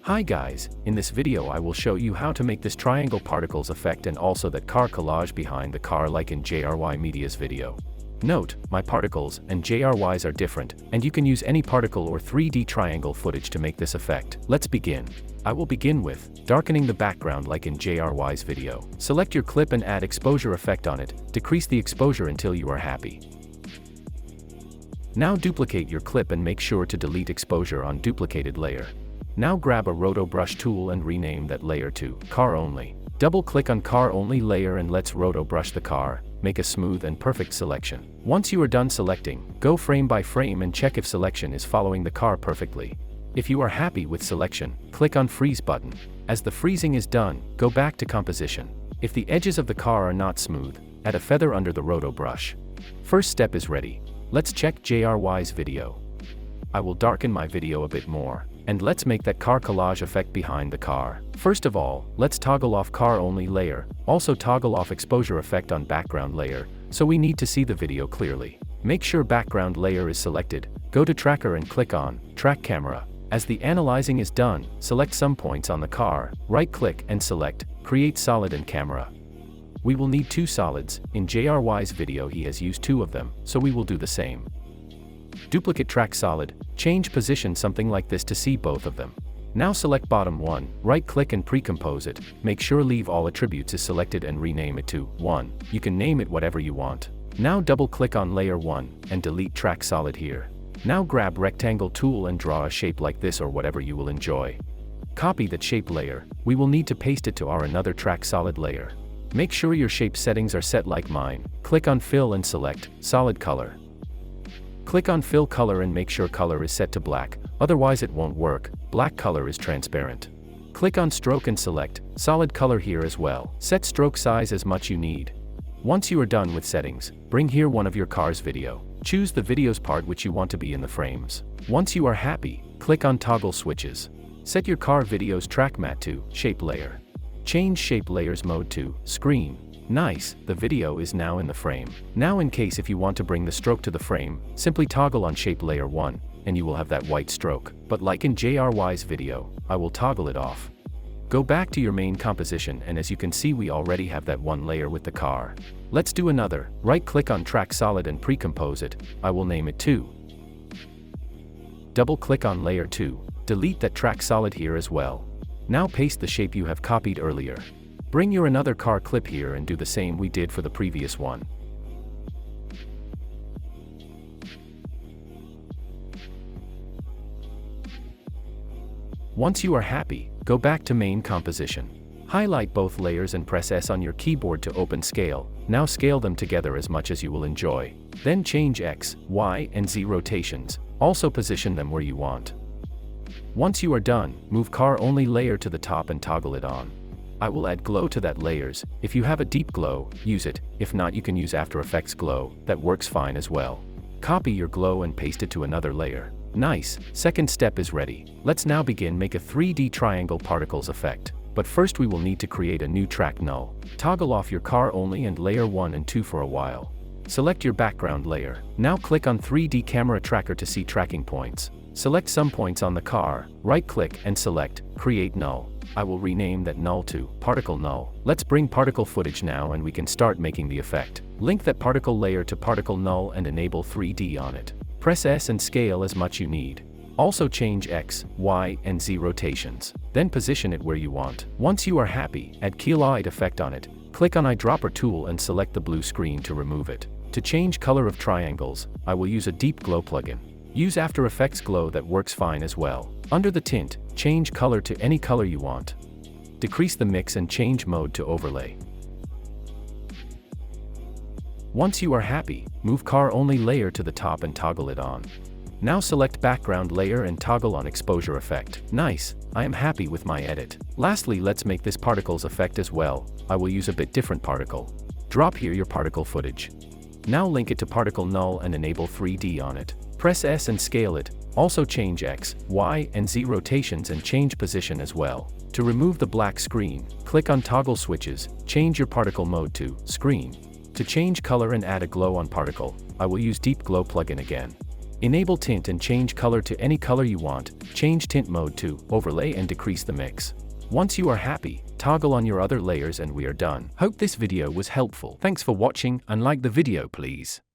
Hi guys, in this video I will show you how to make this triangle particles effect and also that car collage behind the car like in JRY Media's video. Note, my particles and JRYs are different, and you can use any particle or 3D triangle footage to make this effect. Let's begin. I will begin with darkening the background like in JRY's video. Select your clip and add exposure effect on it, decrease the exposure until you are happy. Now duplicate your clip and make sure to delete exposure on duplicated layer. Now grab a Roto brush tool and rename that layer to Car Only. Double-click on Car Only layer and let's Roto brush the car, make a smooth and perfect selection. Once you are done selecting, go frame by frame and check if selection is following the car perfectly. If you are happy with selection, click on Freeze button. As the freezing is done, go back to composition. If the edges of the car are not smooth, add a feather under the Roto brush. First step is ready. Let's check JRY's video. I will darken my video a bit more. And let's make that car collage effect behind the car. First of all, let's toggle off car only layer, also toggle off exposure effect on background layer, so we need to see the video clearly. Make sure background layer is selected, go to tracker and click on track camera. As the analyzing is done, select some points on the car, right click and select create solid and camera. We will need 2 solids, in JRY's video he has used 2 of them, so we will do the same. Duplicate track solid, change position something like this to see both of them. Now select bottom one, right click and pre-compose it, make sure leave all attributes is selected and rename it to 1, you can name it whatever you want. Now double click on layer 1, and delete track solid here. Now grab rectangle tool and draw a shape like this or whatever you will enjoy. Copy that shape layer, we will need to paste it to our another track solid layer. Make sure your shape settings are set like mine, click on fill and select solid color. Click on fill color and make sure color is set to black, otherwise it won't work, black color is transparent. Click on stroke and select solid color here as well. Set stroke size as much you need. Once you are done with settings, bring here one of your car's video. Choose the video's part which you want to be in the frames. Once you are happy, click on toggle switches. Set your car video's track matte to shape layer. Change shape layers mode to screen. Nice, the video is now in the frame. Now in case if you want to bring the stroke to the frame, simply toggle on shape layer 1, and you will have that white stroke. But like in JRY's video, I will toggle it off. Go back to your main composition and as you can see we already have that one layer with the car. Let's do another, right click on track solid and pre-compose it, I will name it 2. Double click on layer 2, delete that track solid here as well. Now paste the shape you have copied earlier. Bring your another car clip here and do the same we did for the previous one. Once you are happy, go back to main composition. Highlight both layers and press S on your keyboard to open scale. Now scale them together as much as you will enjoy. Then change X, Y, and Z rotations. Also position them where you want. Once you are done, move car only layer to the top and toggle it on. I will add glow to that layers. If you have a deep glow, use it. If not, you can use After Effects glow, that works fine as well. Copy your glow and paste it to another layer. Nice, second step is ready. Let's now begin make a 3D triangle particles effect. But first we will need to create a new track null. Toggle off your car only and layer 1 and 2 for a while. Select your background layer. Now click on 3D camera tracker to see tracking points. Select some points on the car, right click and select create null. I will rename that null to particle null. Let's bring particle footage now and we can start making the effect. Link that particle layer to particle null and enable 3D on it. Press S and scale as much you need. Also change X, Y, and Z rotations. Then position it where you want. Once you are happy, add key light effect on it. Click on eyedropper tool and select the blue screen to remove it. To change color of triangles, I will use a deep glow plugin. Use After Effects glow that works fine as well. Under the tint, change color to any color you want. Decrease the mix and change mode to overlay. Once you are happy, move car only layer to the top and toggle it on. Now select background layer and toggle on exposure effect. Nice, I am happy with my edit. Lastly, let's make this particles effect as well. I will use a bit different particle. Drop here your particle footage. Now link it to particle null and enable 3D on it. Press S and scale it. Also change X, Y, and Z rotations and change position as well. To remove the black screen, click on toggle switches, change your particle mode to screen. To change color and add a glow on particle, I will use deep glow plugin again. Enable tint and change color to any color you want. Change tint mode to overlay and decrease the mix. Once you are happy, toggle on your other layers and we are done. Hope this video was helpful. Thanks for watching and like the video please.